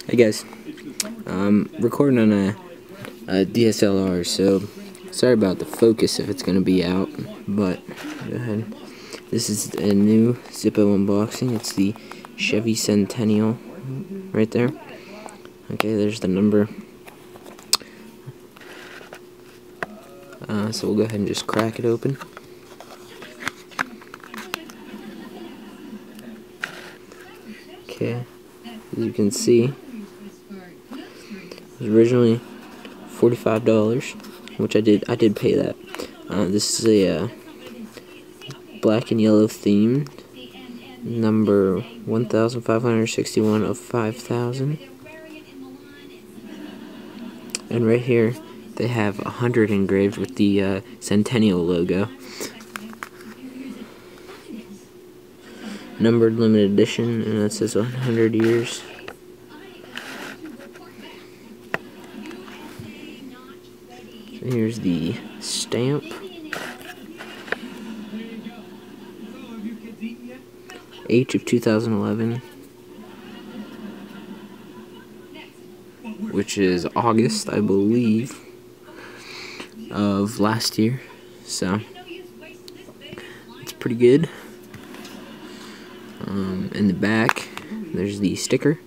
Hey guys, recording on a DSLR, so sorry about the focus if it's going to be out, but go ahead. This is a new Zippo unboxing. It's the Chevy Centennial right there. Okay, there's the number. So we'll go ahead and just crack it open. Okay, as you can see, it was originally $45, which I did pay that. This is a black and yellow theme, number 1561 of 5000. And right here they have 100 engraved with the Centennial logo. Numbered limited edition, and it says 100 years. Here's the stamp. H of 2011, which is August, I believe, of last year. So it's pretty good. In the back, there's the sticker,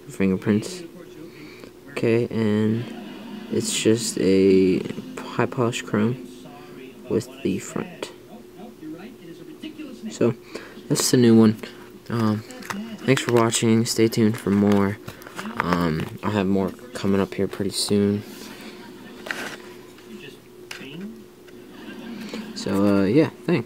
fingerprints. Okay, and it's just a high polish chrome with the front. So that's the new one. Thanks for watching. Stay tuned for more. I'll have more coming up here pretty soon. So yeah, thanks.